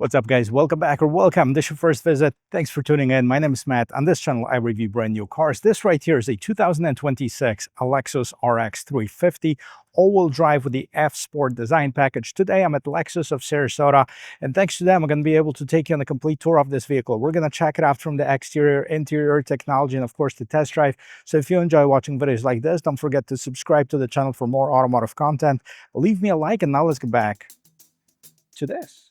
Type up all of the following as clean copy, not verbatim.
What's up, guys? Welcome back or welcome. This is your first visit. Thanks for tuning in. My name is Matt. On this channel, I review brand new cars. This right here is a 2026 Lexus RX 350 all-wheel drive with the F-Sport design package. Today, I'm at Lexus of Sarasota, and thanks to them, I'm going to be able to take you on a complete tour of this vehicle. We're going to check it out from the exterior, interior, technology, and of course, the test drive. So if you enjoy watching videos like this, don't forget to subscribe to the channel for more automotive content. Leave me a like, and now let's get back to this.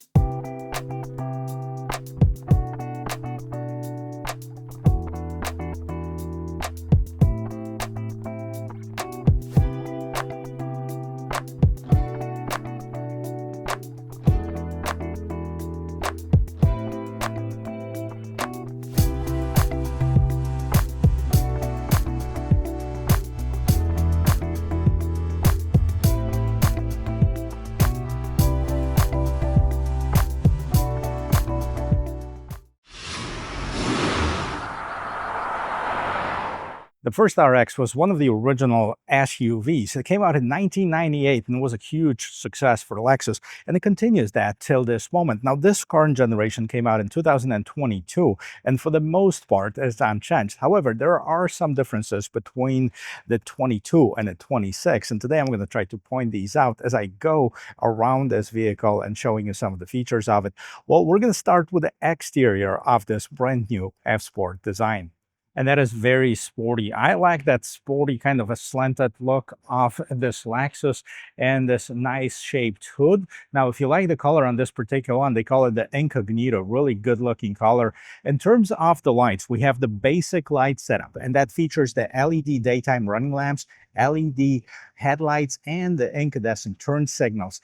The first RX was one of the original SUVs. It came out in 1998 and was a huge success for Lexus, and it continues that till this moment. Now, this current generation came out in 2022, and for the most part is unchanged. However, there are some differences between the 22 and the 26, and today I'm going to try to point these out as I go around this vehicle and showing you some of the features of it. Well, we're going to start with the exterior of this brand new F-Sport design. And that is very sporty. I like that sporty kind of a slanted look of this Lexus and this nice shaped hood. Now, if you like the color on this particular one, they call it the Incognito, really good looking color. In terms of the lights, we have the basic light setup, and that features the LED daytime running lamps, LED headlights, and the incandescent turn signals.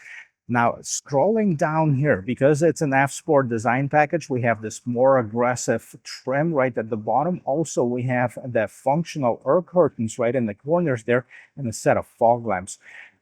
Now, scrolling down here, because it's an F-Sport design package, we have this more aggressive trim right at the bottom. Also, we have the functional air curtains right in the corners there and a set of fog lamps.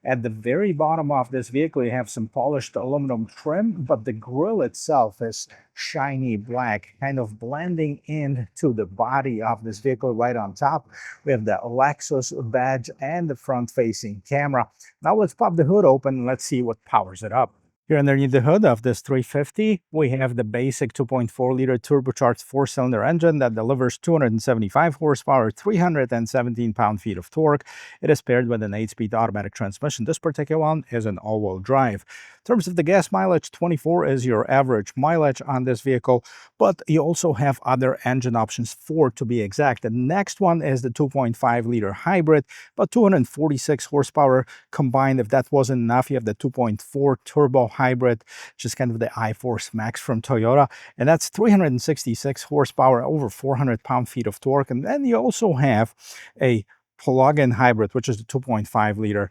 At the very bottom of this vehicle, you have some polished aluminum trim, but the grille itself is shiny black, kind of blending into the body of this vehicle right on top. We have the Lexus badge and the front-facing camera. Now let's pop the hood open and let's see what powers it up. Here underneath the hood of this 350, we have the basic 2.4-liter turbocharged four-cylinder engine that delivers 275 horsepower, 317 pound-feet of torque. It is paired with an 8-speed automatic transmission. This particular one is an all-wheel drive. In terms of the gas mileage, 24 is your average mileage on this vehicle, but you also have other engine options, 4 to be exact. The next one is the 2.5-liter hybrid, but 246 horsepower combined. If that wasn't enough, you have the 2.4 turbo hybrid, which is kind of the iForce Max from Toyota, and that's 366 horsepower, over 400 pound-feet of torque. And then you also have a plug-in hybrid, which is the 2.5-liter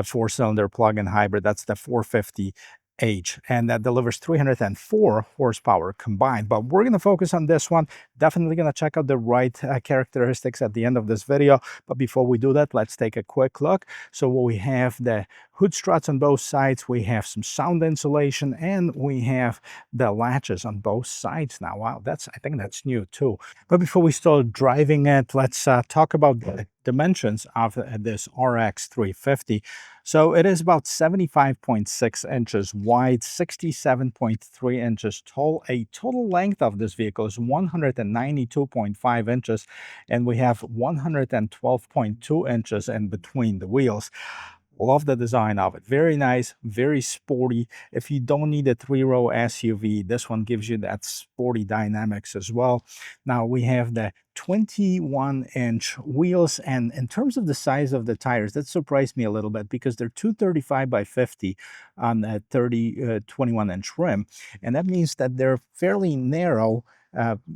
four-cylinder plug-in hybrid. That's the 450H, and that delivers 304 horsepower combined. But we're going to focus on this one. Definitely going to check out the right characteristics at the end of this video. But before we do that, let's take a quick look. So we have the hood struts on both sides, we have some sound insulation, and we have the latches on both sides now. Wow, I think that's new too. But before we start driving it, let's talk about the dimensions of this RX 350. So it is about 75.6 inches wide, 67.3 inches tall. A total length of this vehicle is 192.5 inches, and we have 112.2 inches in between the wheels. Love the design of it. Very nice, very sporty. If you don't need a 3-row SUV, this one gives you that sporty dynamics as well. Now we have the 21-inch wheels, and in terms of the size of the tires, that surprised me a little bit because they're 235 by 50 on a 21-inch rim, and that means that they're fairly narrow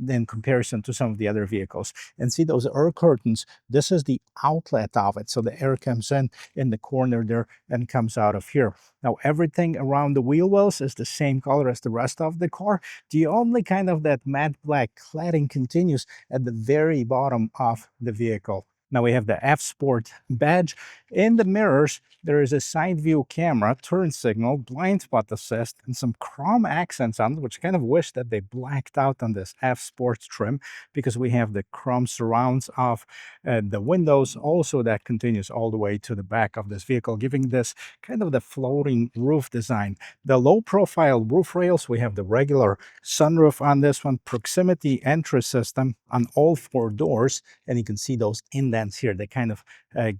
in comparison to some of the other vehicles. And see those air curtains, this is the outlet of it. So the air comes in the corner there and comes out of here. Now everything around the wheel wells is the same color as the rest of the car. The only kind of that matte black cladding continues at the very bottom of the vehicle. Now we have the F Sport badge. In the mirrors, there is a side view camera, turn signal, blind spot assist, and some chrome accents on it, which I kind of wish that they blacked out on this F Sport trim, because we have the chrome surrounds of the windows. Also, that continues all the way to the back of this vehicle, giving this kind of the floating roof design. The low profile roof rails, we have the regular sunroof on this one, proximity entry system on all 4 doors, and you can see those indents here. They kind of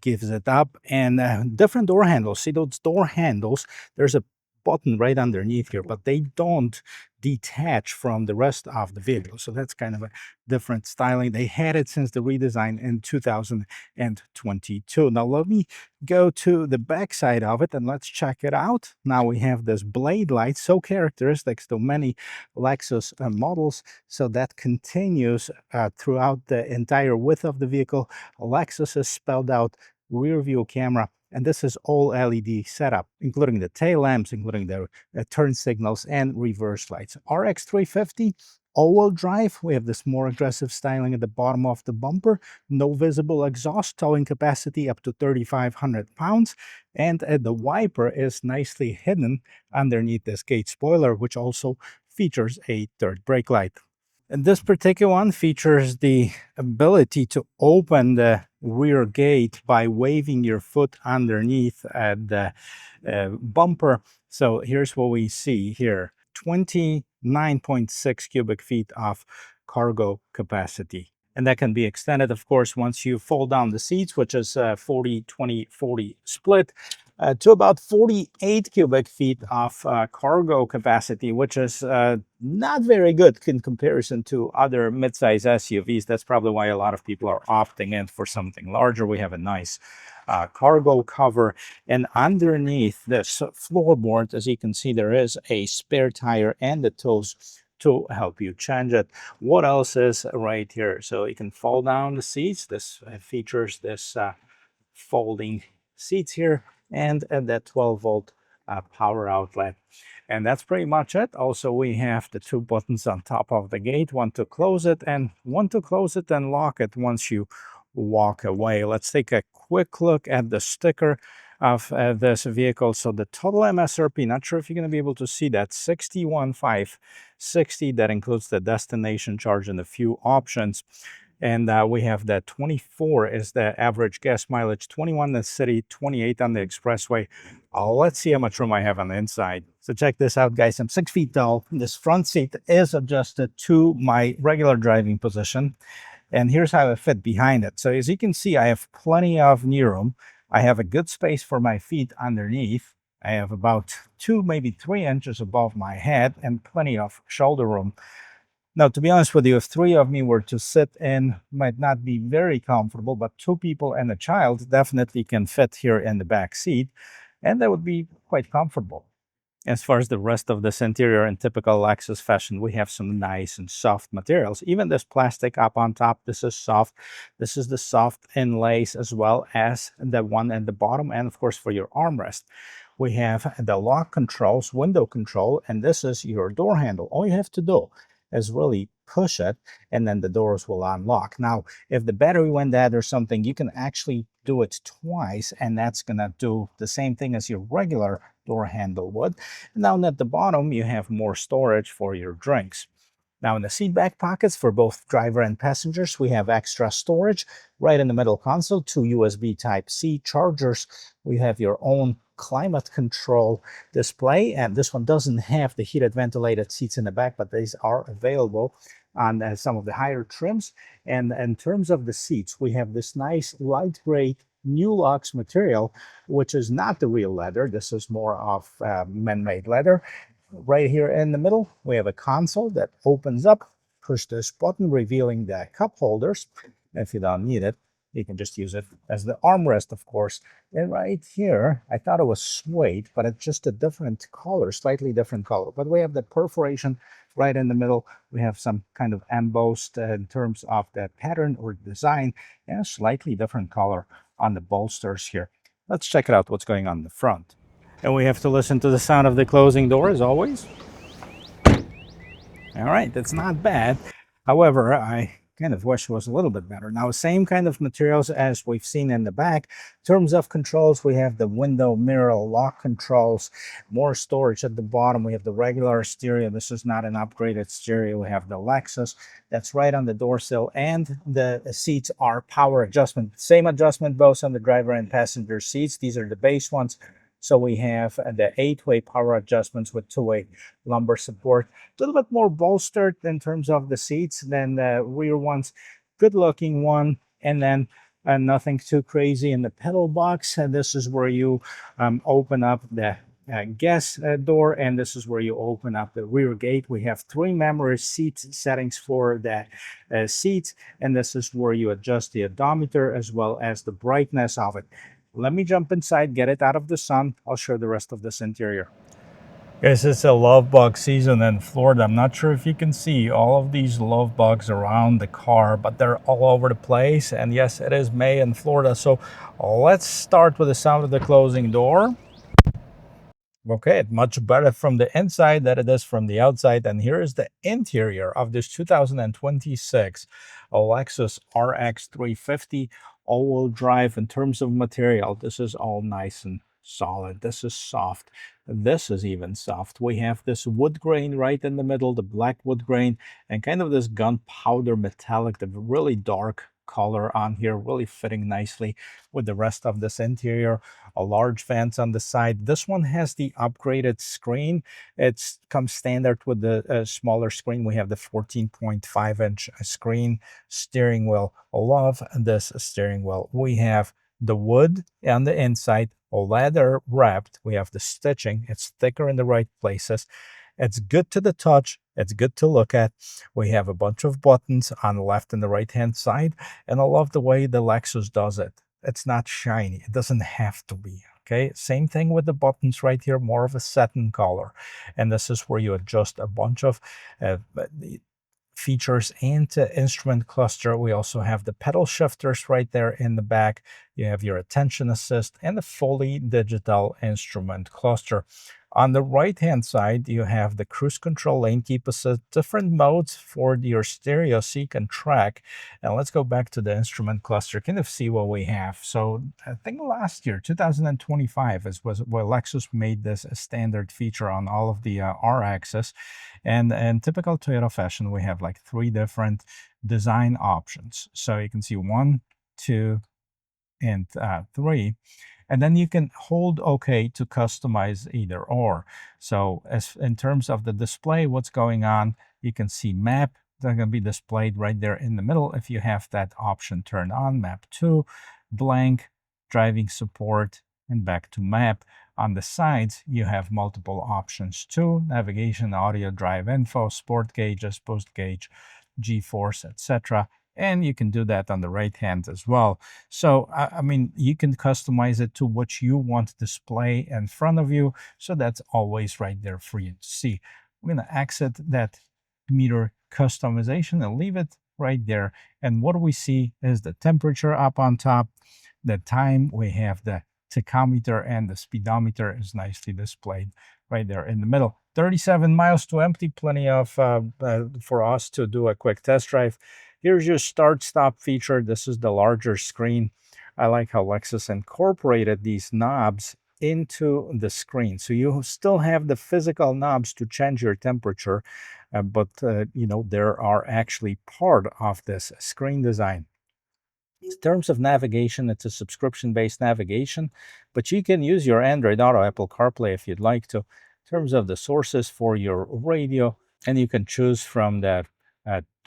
gives it up, and different door handles. See those door handles? There's a button right underneath here, but they don't detach from the rest of the vehicle. So that's kind of a different styling. They had it since the redesign in 2022. Now let me go to the back side of it and let's check it out. Now we have this blade light, so characteristic to many Lexus models. So that continues throughout the entire width of the vehicle. Lexus is spelled out rear view camera. And this is all LED setup, including the tail lamps, including the turn signals and reverse lights. RX 350 all-wheel drive. We have this more aggressive styling at the bottom of the bumper. No visible exhaust, towing capacity up to 3,500 pounds. And the wiper is nicely hidden underneath this gate spoiler, which also features a third brake light. And this particular one features the ability to open the rear gate by waving your foot underneath the bumper. So here's what we see here: 29.6 cubic feet of cargo capacity. And that can be extended, of course, once you fold down the seats, which is 40-20-40 split, to about 48 cubic feet of cargo capacity, which is not very good in comparison to other midsize SUVs. That's probably why a lot of people are opting in for something larger. We have a nice cargo cover, and underneath this floorboard, as you can see, there is a spare tire and the tools to help you change it. What else is right here? So you can fold down the seats. This features this folding seats here, and that 12-volt power outlet. And that's pretty much it. Also, we have the 2 buttons on top of the gate, one to close it and one to close it and lock it once you walk away. Let's take a quick look at the sticker of this vehicle. So the total MSRP, not sure if you're going to be able to see that, 61,560. That includes the destination charge and a few options. And we have that 24 is the average gas mileage, 21 in the city, 28 on the expressway. Let's see how much room I have on the inside. So check this out, guys. I'm 6 feet tall. This front seat is adjusted to my regular driving position. And here's how I fit behind it. So as you can see, I have plenty of knee room. I have a good space for my feet underneath. I have about 2, maybe 3 inches above my head and plenty of shoulder room. Now, to be honest with you, if 3 of me were to sit in, might not be very comfortable, but 2 people and a child definitely can fit here in the back seat, and that would be quite comfortable. As far as the rest of this interior, in typical Lexus fashion, we have some nice and soft materials. Even this plastic up on top, this is soft. This is the soft inlays, as well as the one at the bottom, and of course for your armrest. We have the lock controls, window control, and this is your door handle. All you have to do is really push it, and then the doors will unlock. Now, if the battery went dead or something, you can actually do it twice, and that's gonna do the same thing as your regular door handle would. And down at the bottom, you have more storage for your drinks. Now, in the seat back pockets for both driver and passengers, we have extra storage. Right in the middle console, 2 USB Type-C chargers. We have your own climate control display, and this one doesn't have the heated ventilated seats in the back, but these are available on some of the higher trims. And in terms of the seats, we have this nice light gray New Lux material, which is not the real leather. This is more of man-made leather. Right here in the middle, we have a console that opens up. Push this button, revealing the cup holders. If you don't need it, you can just use it as the armrest, of course. And right here, I thought it was suede, but it's just a different color, slightly different color. But we have the perforation right in the middle. We have some kind of embossed in terms of the pattern or design, and a slightly different color on the bolsters here. Let's check it out, what's going on in the front. And we have to listen to the sound of the closing door, as always. All right, that's not bad. However, I kind of wish it was a little bit better. Now, same kind of materials as we've seen in the back. In terms of controls, we have the window mirror lock controls, more storage at the bottom. We have the regular stereo. This is not an upgraded stereo. We have the Lexus that's right on the door sill, and the seats are power adjustment. Same adjustment both on the driver and passenger seats. These are the base ones. So we have the 8-way power adjustments with 2-way lumbar support. A little bit more bolstered in terms of the seats than the rear ones. Good looking one. And then nothing too crazy in the pedal box. And this is where you open up the gas door, and this is where you open up the rear gate. We have 3 memory seat settings for the seats, and this is where you adjust the odometer as well as the brightness of it. Let me jump inside, get it out of the sun. I'll show the rest of this interior. Guys, it's a love bug season in Florida. I'm not sure if you can see all of these love bugs around the car, but they're all over the place. And yes, it is May in Florida. So let's start with the sound of the closing door. Okay, much better from the inside than it is from the outside. And here is the interior of this 2026 Lexus RX 350 all-wheel drive. In terms of material, this is all nice and solid. This is soft. This is even soft. We have this wood grain right in the middle, the black wood grain, and kind of this gunpowder metallic, the really dark color on here, really fitting nicely with the rest of this interior. A large fence on the side. This one has the upgraded screen. It comes standard with the smaller screen. We have the 14.5-inch screen. Steering wheel. I love this steering wheel. We have the wood on the inside, leather wrapped. We have the stitching. It's thicker in the right places. It's good to the touch. It's good to look at. We have a bunch of buttons on the left and the right hand side, and I love the way the Lexus does it. It's not shiny. It doesn't have to be. Okay, same thing with the buttons right here, more of a satin color. And this is where you adjust a bunch of features into instrument cluster. We also have the pedal shifters right there in the back. You have your attention assist and the fully digital instrument cluster. On the right hand side, you have the cruise control, lane keep assist, different modes for your stereo so you can track. And let's go back to the instrument cluster, kind of see what we have. So I think last year, 2025, was where Lexus made this a standard feature on all of the RXs. And in typical Toyota fashion, we have like 3 different design options. So you can see 1, 2, and 3. And then you can hold OK to customize either or. So as in terms of the display, what's going on, you can see map. They're going to be displayed right there in the middle if you have that option turned on. Map 2, blank, driving support, and back to map. On the sides, you have multiple options too. Navigation, audio, drive info, sport gauges, post gauge, G-force, etc. And you can do that on the right hand as well. So, I mean, you can customize it to what you want to display in front of you. So that's always right there for you to see. I'm going to exit that meter customization and leave it right there. And what we see is the temperature up on top, the time. We have the tachometer, and the speedometer is nicely displayed right there in the middle. 37 miles to empty, plenty of for us to do a quick test drive. Here's your start-stop feature. This is the larger screen. I like how Lexus incorporated these knobs into the screen. So you still have the physical knobs to change your temperature, but you know, there are actually part of this screen design. In terms of navigation, it's a subscription-based navigation, but you can use your Android Auto, Apple CarPlay if you'd like to. In terms of the sources for your radio, and you can choose from the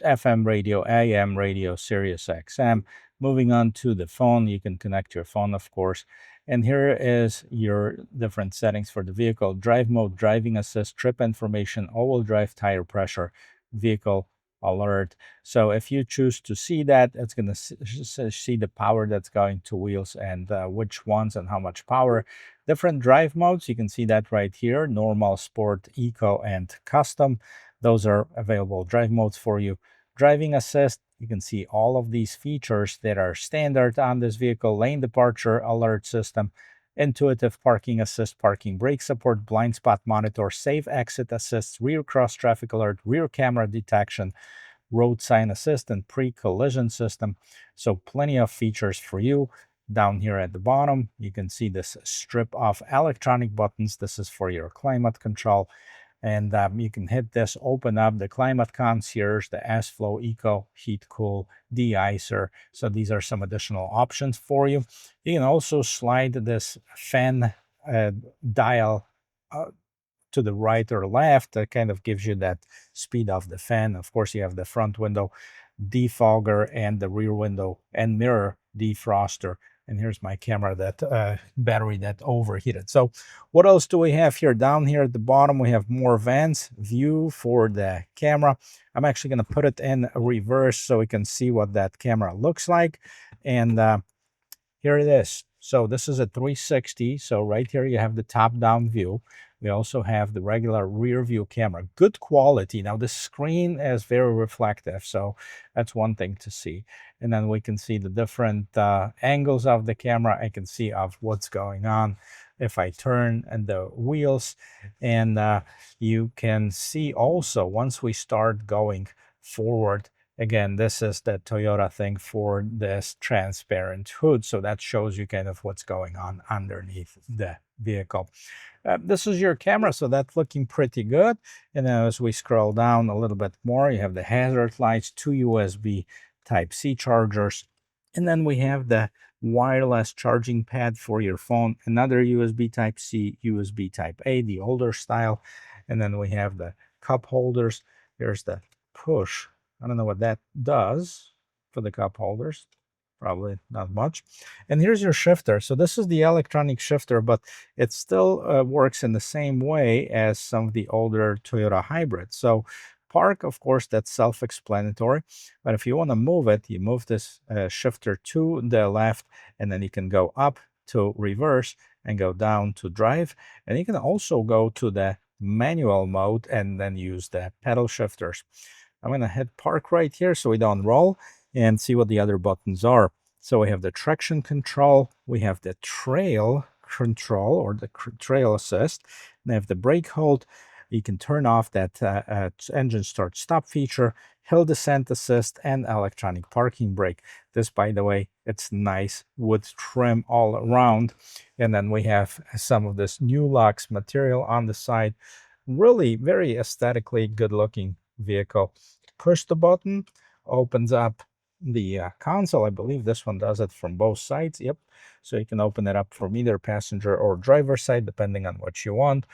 FM radio, AM radio, Sirius XM. Moving on to the phone, you can connect your phone, of course. And here is your different settings for the vehicle. Drive mode, driving assist, trip information, all-wheel drive, tire pressure, vehicle alert. So if you choose to see that, it's going to see the power that's going to wheels and which ones and how much power. Different drive modes, you can see that right here: normal, sport, eco, and custom. Those are available drive modes for you. Driving assist, you can see all of these features that are standard on this vehicle: lane departure alert system, intuitive parking assist, parking brake support, blind spot monitor, safe exit assist, rear cross traffic alert, rear camera detection, road sign assistant, pre-collision system. So plenty of features for you. Down here at the bottom, you can see this strip of electronic buttons. This is for your climate control. And you can hit this, open up the climate concierge, the S-Flow Eco, heat, cool, de-icer. So these are some additional options for you. You can also slide this fan dial to the right or left. That kind of gives you that speed of the fan. Of course, you have the front window defogger and the rear window and mirror defroster. And here's my camera, that battery that overheated. So what else do we have here? Down here at the bottom, we have more Vans view for the camera. I'm actually going to put it in reverse so we can see what that camera looks like. And here it is. So this is a 360. So right here you have the top-down view. We also have the regular rear view camera. Good quality. Now the screen is very reflective, so that's one thing to see. And then we can see the different angles of the camera. I can see of what's going on if I turn and the wheels. And you can see also, once we start going forward, again, this is the Toyota thing for this transparent hood. So that shows you kind of what's going on underneath the vehicle. This is your camera, so that's looking pretty good. And then as we scroll down a little bit more, you have the hazard lights, 2 USB Type-C chargers. And then we have the wireless charging pad for your phone, another USB Type-C, USB Type-A, the older style. And then we have the cup holders. Here's the push. I don't know what that does for the cup holders. Probably not much. And here's your shifter. So this is the electronic shifter, but it still works in the same way as some of the older Toyota hybrids. So park, of course, that's self-explanatory. But if you want to move it, you move this shifter to the left, and then you can go up to reverse and go down to drive. And you can also go to the manual mode and then use the pedal shifters. I'm going to hit park right here so we don't roll and see what the other buttons are. So we have the traction control, we have the trail control or the trail assist, and I have the brake hold. You can turn off that engine start stop feature, hill descent assist, and electronic parking brake. This, by the way, it's nice with trim all around. And then we have some of this new Lux material on the side. Really very aesthetically good looking vehicle. Push the button, opens up the console. I believe this one does it from both sides. Yep. So you can open it up from either passenger or driver side, depending on what you want.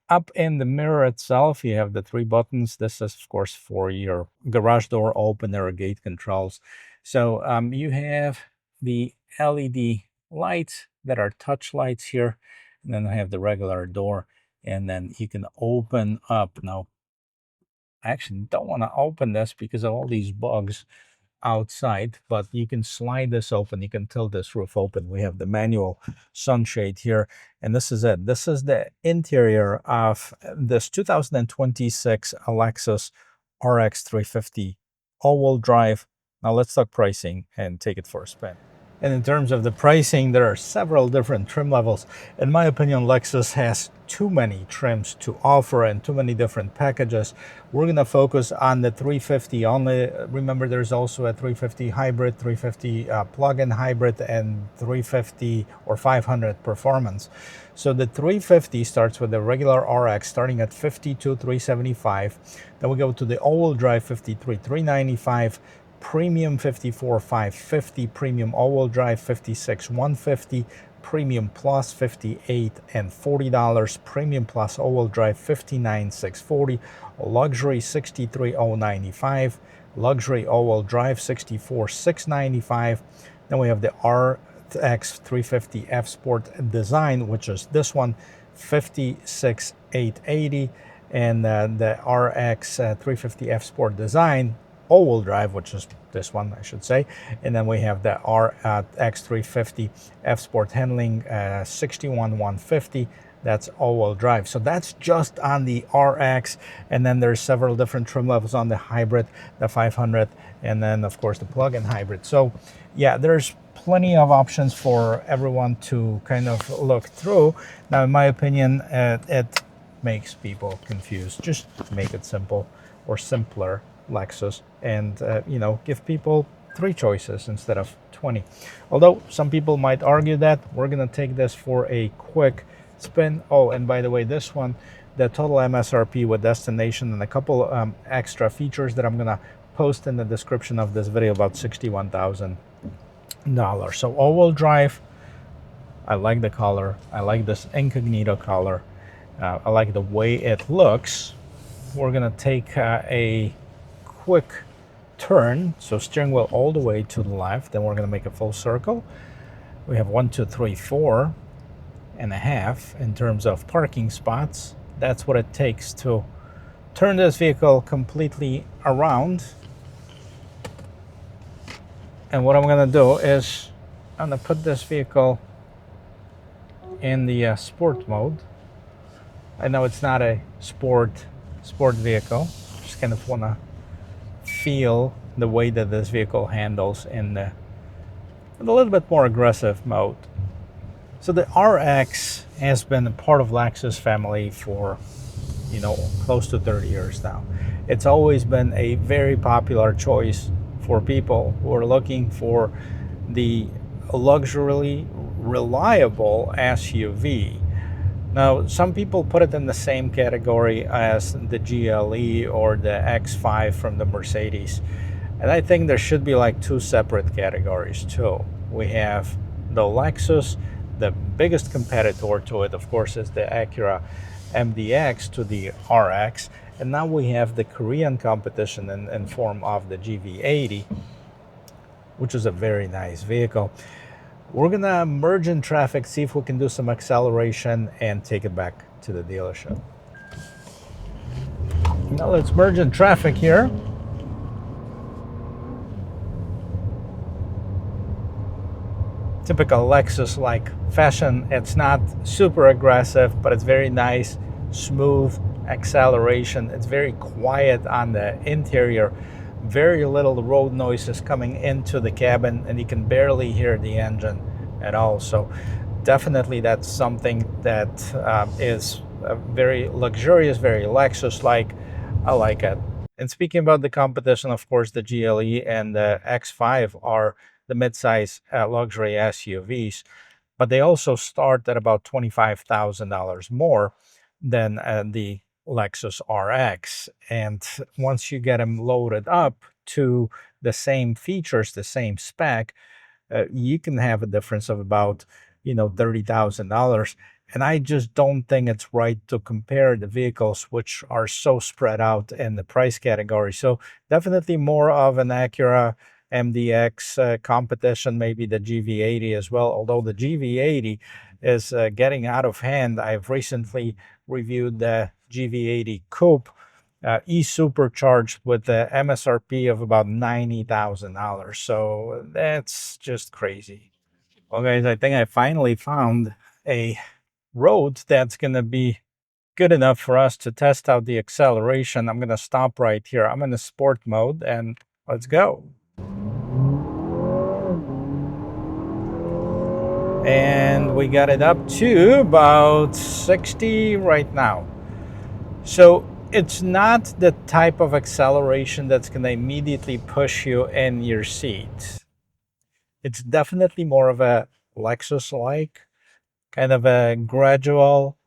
Up in the mirror itself, you have the 3 buttons. This is, of course, for your garage door opener or gate controls. So you have the LED lights that are touch lights here. And then I have the regular door. And then you can open up. Now, I actually don't want to open this because of all these bugs outside, but you can slide this open. You can tilt this roof open. We have the manual sunshade here, and this is it. This is the interior of this 2026 Lexus RX 350 all-wheel drive. Now let's talk pricing and take it for a spin. And in terms of the pricing, there are several different trim levels. In my opinion, Lexus has too many trims to offer and too many different packages. We're going to focus on the 350 only. Remember, there's also a 350 hybrid, 350 plug-in hybrid, and 350 or 500 performance. So the 350 starts with the regular RX starting at $52,375. Then we go to the all-wheel drive $53,395. Premium $54,550, Premium all-wheel drive $56,150, Premium Plus $58 and $40, Premium Plus all-wheel drive $59,640, Luxury $63,095, Luxury all-wheel drive $64,695. Then we have the RX 350 F Sport Design, which is this one, $56,880, and the RX 350 F Sport Design all-wheel drive, which is this one, I should say. And then we have the RX 350 F Sport Handling 61,150. That's all-wheel drive. So that's just on the RX. And then there's several different trim levels on the hybrid, the 500, and then of course the plug-in hybrid. So yeah, there's plenty of options for everyone to kind of look through. Now, in my opinion, it makes people confused. Just make it simple or simpler. Lexus and, you know, give people 3 choices instead of 20. Although some people might argue that, we're going to take this for a quick spin. Oh, and by the way, this one, the total MSRP with destination and a couple extra features that I'm going to post in the description of this video, about $61,000. So all-wheel drive, I like the color. I like this incognito color. I like the way it looks. We're going to take a quick turn, so steering wheel all the way to the left, then we're going to make a full circle. We have 1, 2, 3, 4 and a half in terms of parking spots. That's what it takes to turn this vehicle completely around. And what I'm going to do is I'm going to put this vehicle in the sport mode. I know it's not a sport vehicle, just kind of want to feel the way that this vehicle handles in a little bit more aggressive mode. So the RX has been a part of Lexus family for, you know, close to 30 years now. It's always been a very popular choice for people who are looking for the luxury, reliable SUV. Now, some people put it in the same category as the GLE or the X5 from the Mercedes. And I think there should be like 2 separate categories too. We have the Lexus, the biggest competitor to it, of course, is the Acura MDX to the RX. And now we have the Korean competition in form of the GV80, which is a very nice vehicle. We're gonna merge in traffic, see if we can do some acceleration and take it back to the dealership. Now let's merge in traffic here. Typical Lexus-like fashion. It's not super aggressive, but it's very nice, smooth acceleration. It's very quiet on the interior. Very little road noises coming into the cabin, and you can barely hear the engine at all. So definitely that's something that is very luxurious, very Lexus-like. I like it. And speaking about the competition, of course, the GLE and the X5 are the midsize luxury SUVs, but they also start at about $25,000 more than the Lexus RX. And once you get them loaded up to the same features, the same spec, you can have a difference of about, you know, $30,000. And I just don't think it's right to compare the vehicles, which are so spread out in the price category. So definitely more of an Acura MDX competition, maybe the GV80 as well, although the GV80 is getting out of hand. I've recently reviewed the GV80 Coupe, e-supercharged with the MSRP of about $90,000. So that's just crazy. Well, guys, I think I finally found a road that's going to be good enough for us to test out the acceleration. I'm going to stop right here. I'm in the sport mode and let's go. And we got it up to about 60 right now. So it's not the type of acceleration that's going to immediately push you in your seat. It's definitely more of a Lexus-like, kind of a gradual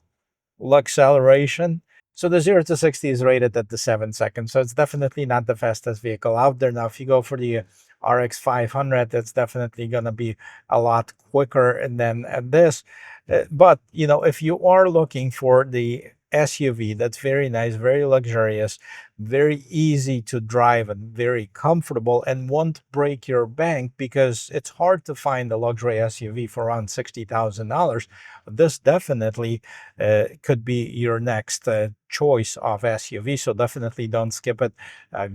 acceleration. So the 0 to 60 is rated at the 7 seconds. So it's definitely not the fastest vehicle out there. Now, if you go for the RX 500, that's definitely going to be a lot quicker than this. But, you know, if you are looking for the SUV that's very nice, very luxurious, very easy to drive and very comfortable and won't break your bank, because it's hard to find a luxury SUV for around $60,000. This definitely could be your next choice of SUV. So definitely don't skip it.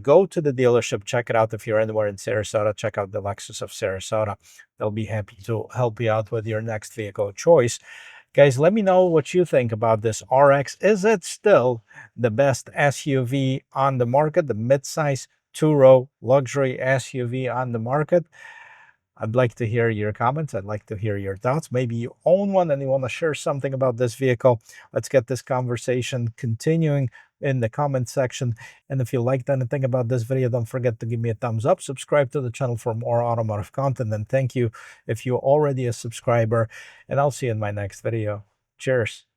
Go to the dealership, check it out. If you're anywhere in Sarasota, check out the Lexus of Sarasota. They'll be happy to help you out with your next vehicle choice. Guys, let me know what you think about this RX. Is it still the best SUV on the market, the midsize two-row luxury SUV on the market? I'd like to hear your comments. I'd like to hear your thoughts. Maybe you own one and you want to share something about this vehicle. Let's get this conversation continuing. in the comment section. And if you liked anything about this video, don't forget to give me a thumbs up, subscribe to the channel for more automotive content, and thank you if you're already a subscriber, and I'll see you in my next video. Cheers.